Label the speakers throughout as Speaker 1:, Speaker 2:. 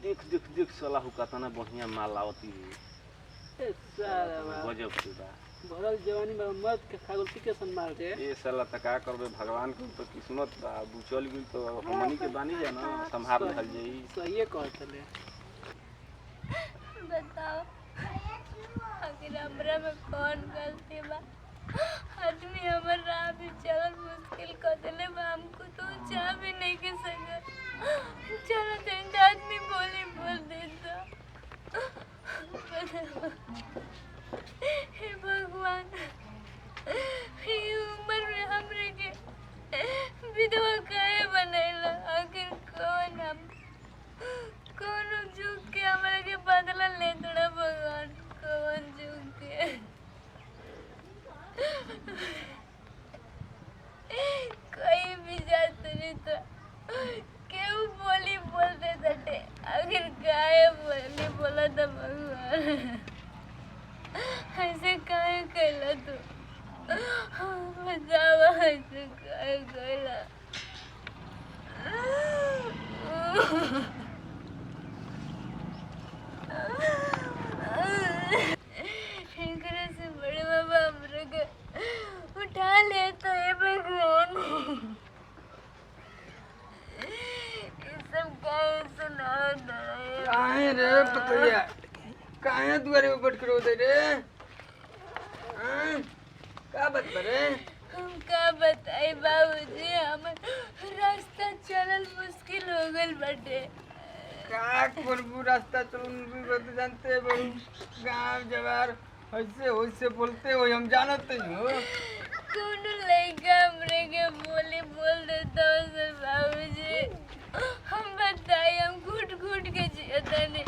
Speaker 1: देख देख देख साला हो कतना बढ़िया माल आवती है।
Speaker 2: ए साला
Speaker 1: गजब के बा।
Speaker 2: भरल जवानी में मर्द के खागल के सन मार दे।
Speaker 1: ये साला त का करबे, भगवान के तो किस्मत बा, अब चल गेल तो हमनी के बानी जा ना संभाल रहल जाई।
Speaker 2: सही कहतले।
Speaker 3: बताओ आखिर हमरा में कौन गलती बा? आदमी हमर राह भी चलल मुश्किल कर देले बा, हमको तो चाह भी नहीं के सकत। चलो तो आदमी बोली बोल देता। हे भगवान, ये उम्र में हमरे के विधवा काहे बनैला? आखिर कौन हम कौन झुक के हमरा के बदला ले तोड़ा भगवान, कौन झुक के कहीं भी जाते नहीं तो केहू बोली बोल दे सटे। आखिर काहे बोली बोला था भगवान? ऐसे काहे कैला तू? बतावा ऐसे काहे कैला? एकरा से बड़े बाबा हमरा के उठा ले तो ये भगवान। ये सब काहे सुना दे?
Speaker 4: काहे रे पतैया, काहे दुआरे पे बैठ के रोते रे? हाँ? का बात बा रे?
Speaker 3: हम का बताई बाबूजी, हमर रास्ता चलल मुश्किल हो गइल बाटे।
Speaker 4: का करबू, रास्ता चलन भी बत जानते बड़ू, गांव जवार ऐसे वैसे बोलते हो, हम जानत नहीं हो।
Speaker 3: कौन लड़का हमरे के बोली बोल देता हो सर बाबूजी? हम बताई, हम घुट घुट के जियता नहीं।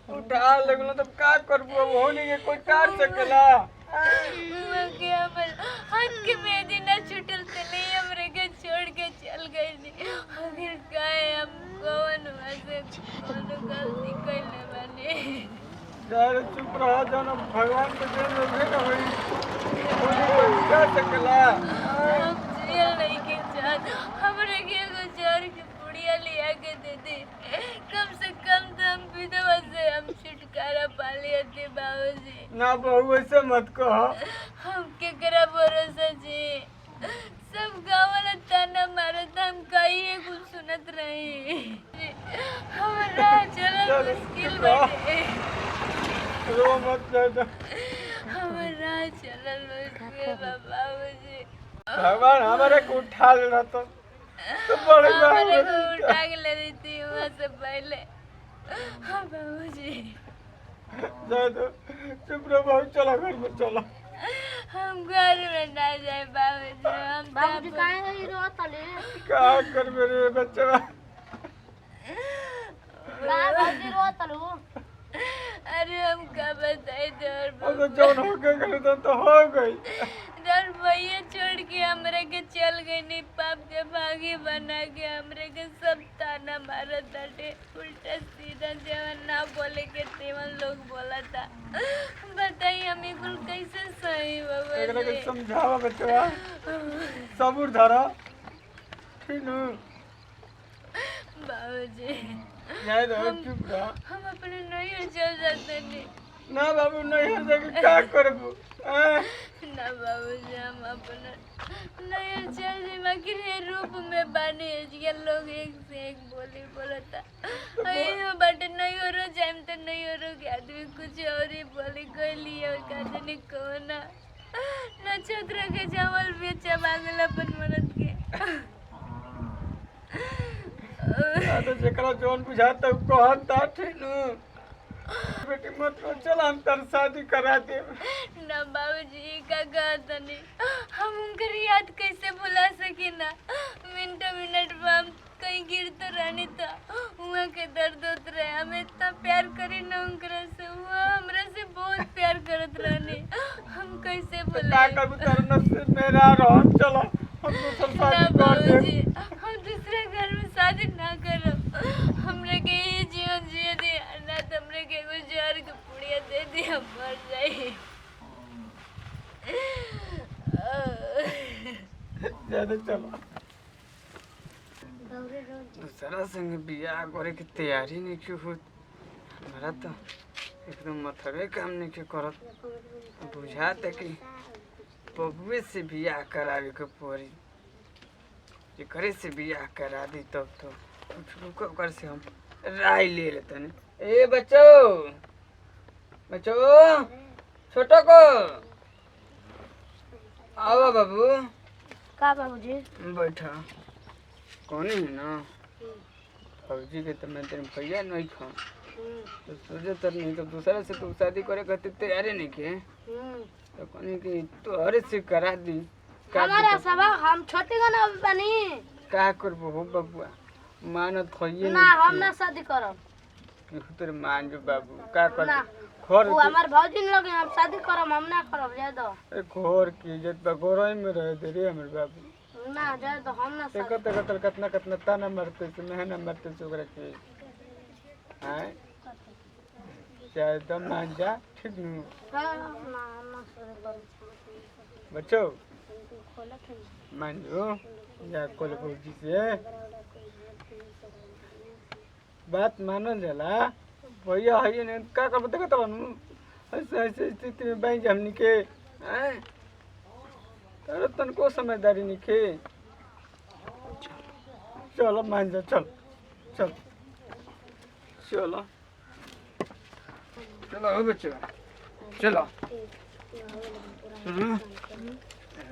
Speaker 4: उठा लगलो तब का करबू, अब होने के कोई कार सकेला?
Speaker 3: मगे हमर हाथ के मेहंदी ना छूटल तले हमरे के छोड़ के चल गई। आखिर काहे हम कौन वैसे कौन गलती कैले बानी?
Speaker 4: यार चुप रहा, जानो भगवान के देन में भेंट होई, होने कोई कार सकेला?
Speaker 3: हम जेल नहीं के चाहत, हमरे के एगो जहर के पुड़िया लिया के दे दे। कम से कम तो हम विधवा से हम छुटकारा पा लेते बाबूजी।
Speaker 4: ना बहू ऐसे मत कहो।
Speaker 3: हम केकरा भरोसा जी? सब गाँव वाला ताना मारत, हम कहीं कुछ सुनत रही। हमारा चलल मुश्किल बाटे।
Speaker 4: रो मत ज्यादा।
Speaker 3: हमारा चलल मुश्किल बा बाबूजी।
Speaker 4: भगवान हमारे को उठा लेना तो बड़े
Speaker 3: हमारे को उठा के ले रही थी वहाँ से पहले। हाँ बाबूजी।
Speaker 4: ज्यादा चुप रहो बहू, चलो घर में चलो।
Speaker 3: हम घर में ना जाए बाबूजी। हम
Speaker 5: बाबूजी काहे गई रोतले?
Speaker 4: क्या कर मेरे बच्चा?
Speaker 5: बाबूजी रोतलू?
Speaker 3: अरे हम का बताए दर
Speaker 4: अब तो जौन हो गई तो हो गई।
Speaker 3: दर भैया छोड़ के हमरे के चल गई, नहीं पाप के भागी बना के हमरे के सब ताना मारत बाटे। उल्टा सीधा जवन ना बोले के तेवन लोग बोला था। बताई हम कुल कैसे सही
Speaker 4: एकरा
Speaker 3: बाबा
Speaker 4: के समझावा बच्चा, सबूर धरा, ठीक न?
Speaker 3: बाबूजी
Speaker 4: नहीं रहो, चुप रहा।
Speaker 3: हम अपने नहीं चल जाते नहीं।
Speaker 4: ना बाबू नहीं हो जाएगी, क्या करबू?
Speaker 3: ना बाबूजी हम अपना नहीं चल आखिर ये रूप में बानी है लोग एक से एक बोली बोलता। अयो बट नहीं हो रहा जाइम तो नहीं हो रहा कि आदमी कुछ और ही बोली कोई लिए का जने कोना नक्षत्र के चावल बेचा बागल अपन मरद के।
Speaker 4: तो जेकरा जोन बुझाता कहता, ठीक न? बेटी मत रो, चल हम तर शादी करा दे।
Speaker 3: ना बाबूजी का कहता नहीं, हम उनकर याद कैसे भुला सकी ना? मिनटों मिनट में हम कहीं गिर तो रहनी था, वहाँ के दर्द होत रहे। हमें इतना प्यार करी ना उनकरा से, वो हमरा से बहुत प्यार करत रहनी। हम कैसे भुला?
Speaker 4: का कबू तर नसीब मेरा रहो, चलो हम दूसरा
Speaker 3: ना
Speaker 4: शादी कर
Speaker 3: बाबूजी,
Speaker 4: दे।
Speaker 3: हम दूसरे घर में शादी ना करो। हमरे के ही जीवन जिए दे, ना तो हमरे के गुजार के पुड़िया दे दी, हम मर जाए।
Speaker 4: ज्यादा चलो। दूसरा संग बियाह करे की तैयारी नहीं क्यों होत हमारा तो एकदम मथवे काम नहीं के करत बुझाता कि बबुए से बियाह करावे के पड़ी एकरे से बियाह करा दी तब तो कुछ रुको ओकर से हम राय ले लेतनी। ए बच्चो बच्चो छोटो को आओ बाबू
Speaker 5: का बाबूजी
Speaker 4: बैठा कौन है ना फौजी के तो मैं तेरे भैया नहीं खा तो सोचे तर नहीं तो दूसरा से तू शादी करे खातिर तैयारी नहीं के तो कहनी कि तू हरे से करा दी
Speaker 5: हमारा सब हम छोटी को ना बनी
Speaker 4: का करबो हो बबुआ मानत होइए
Speaker 5: ना हम ना शादी करब
Speaker 4: कि तेरे मान जो बाबू का कर
Speaker 5: ना
Speaker 4: घर
Speaker 5: वो हमार भौजी लोग हम शादी करब हम ना करब जाए दो
Speaker 4: घर की इज्जत बा गोरई में रह दे रे हमर बाबू
Speaker 5: ना जाए दो हम ना शादी
Speaker 4: कत कितना कितना ताना मारते से मेहना मारते से ओकरा के हैं चाहे दम मान जा ठीक नु
Speaker 5: ना हम ना शादी करब
Speaker 4: बच्चो मान जो या कोल फौजी से बात मानल जाला भैया है ने का कर बता तब ऐसे ऐसे स्थिति में बैठ हमनी के हैं तर तन को समझदारी नहीं के चलो मान जा चल चल चलो चलो हो बच्चो चलो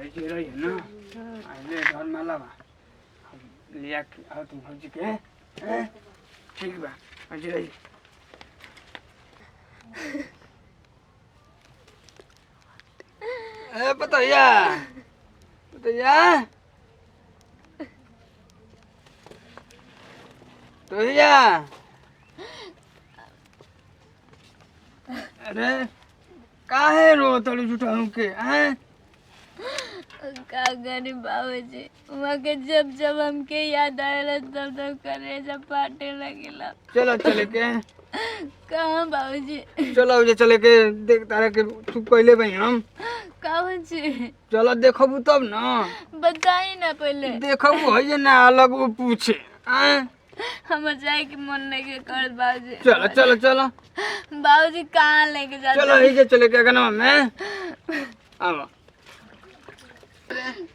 Speaker 4: ऐसे रही है ना आइले घर माला बा लिया के आओ तुम भौजी के हैं ठीक बा ऐसे रही ए बताया तो या अरे काहे रो तड़ी जुटाऊ के हैं
Speaker 3: का करी बाबूजी वहाँ के जब जब हमके याद आएला तब तब कलेजा फाटे लगेला।
Speaker 4: चलो चले के
Speaker 3: कहाँ बाबूजी?
Speaker 4: चलो उजे चले के देख तारा के तू पहले भाई हम
Speaker 3: कहाँ छी?
Speaker 4: चलो देखबू तब ना
Speaker 3: बताई ना पहले।
Speaker 4: देखबू है ना अलग वो पूछे हैं
Speaker 3: हमर जाए के मन नहीं के कर बाबूजी।
Speaker 4: चलो चलो चलो
Speaker 3: बाबूजी कहाँ लेके जाते?
Speaker 4: चलो इजे चले के गना में आओ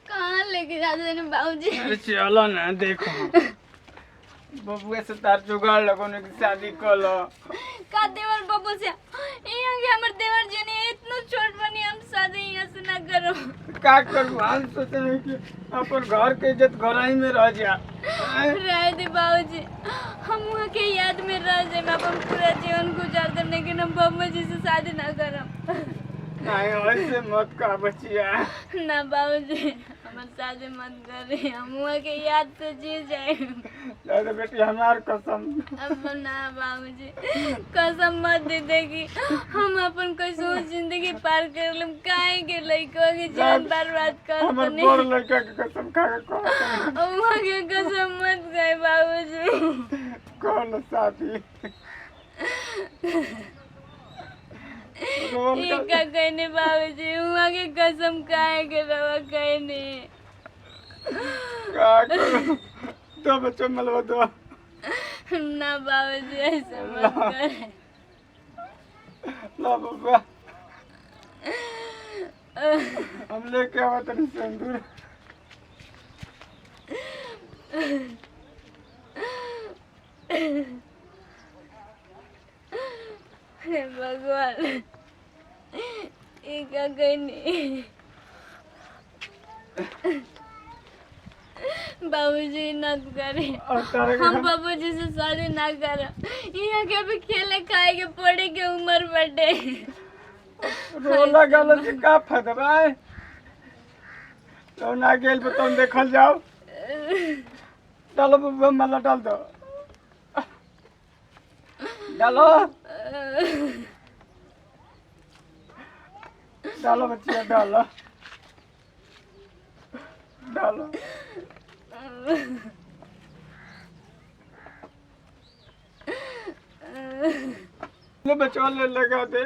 Speaker 3: कहाँ लेके जाते हैं बाबूजी?
Speaker 4: अरे चलो ना देखो बबुआ से तार जुगाड़ लगोने की शादी कर लो
Speaker 3: का देवर बाबू से यहाँ के हमर देवर जने इतना छोट बनी हम शादी यहाँ से ना करो।
Speaker 4: का करूँ हम सोचे नहीं कि अपन घर के इज्जत घर ही में रह जा
Speaker 3: रह दे बाबूजी हम वहाँ के याद में रह जाए मैं अपन पूरा जीवन गुजार दे लेकिन हम बब्बू जी से शादी ना करम।
Speaker 4: नहीं ऐसे मत का बचिया
Speaker 3: ना बाबूजी हमर शादी मत करे हम वहाँ के याद से जी जाए।
Speaker 4: दादा बेटी हमार कसम
Speaker 3: अब ना बाबूजी कसम मत दे देगी हम अपन कोई सोच जिंदगी पार कर लम काहे के लइका के जान बर्बाद कर
Speaker 4: हमार
Speaker 3: दने
Speaker 4: बोर लड़का के कसम खा के
Speaker 3: वहाँ के कसम मत गए बाबूजी।
Speaker 4: कौन शादी
Speaker 3: ये का कहने बाबूजी वहाँ के कसम काहे के रवा कहने
Speaker 4: का करूं तो बच्चों मलवा दो
Speaker 3: ना बाबूजी ऐसे मत करे।
Speaker 4: ला बाबा हम लेके आवा तनी सिंदूर
Speaker 3: हे भगवान ये क्या कहने बाबूजी नत करे हम बाबूजी से शादी ना कर यहाँ के भी खेले खाए के पड़े के उम्र बटे
Speaker 4: रोला गाला से का फायदा भाई तो ना गेल पे तुम देखल जाओ डालो बाबा माला डाल दो डालो डालो बच्चिया डालो डालो ले बच्चों ले लगा दे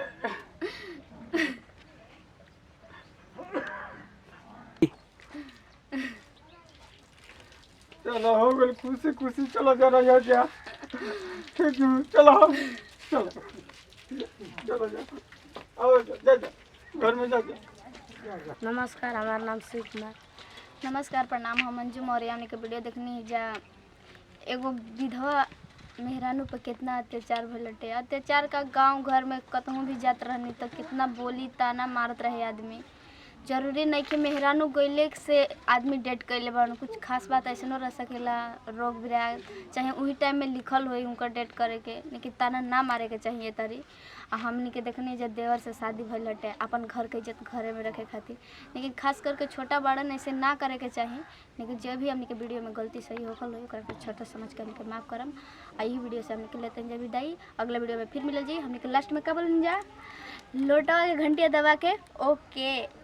Speaker 4: चलो हो गई खुशी खुशी चलो जा रहा क्या ठीक है चलो चलो चलो जा आओ जा जा घर में जा जा।
Speaker 5: नमस्कार, हमारा नाम शिव कुमार।
Speaker 3: नमस्कार, प्रणाम। हम मंजू मौर्य। हमने के वीडियो देखनी जा एगो विधवा मेहरानू पर कितना अत्याचार भलटे। अत्याचार का गांव घर में कतहूँ भी जात रहनी तो कितना बोली ताना मारत रहे आदमी। जरूरी नहीं कि मेहरानू गइले से आदमी डेट कैले बन। कुछ खास बात ऐसा रह सकेला, रोग विराग चाहे वही टाइम में लिखल होई उनका डेट करे के, लेकिन ताना ना मारे के चाहिए तरी। आ हमनी के देखनी जब देवर से शादी भइल हटे अपन घर के इज्जत घरे में रखे खातिर, लेकिन खास करके छोटा बड़न ऐसे ना करे के चाहिए। लेकिन जो भी हमनी के वीडियो में गलती सही होखल हो ओकरा के छोटा समझ के हमनी के माफ़ करम। आ यही वीडियो से हमनी के लेते हैं विदाई। अगला वीडियो में फिर मिलल जी। हमनी के लास्ट में का बोलन जा, लोटा के घंटिया दबा के ओके।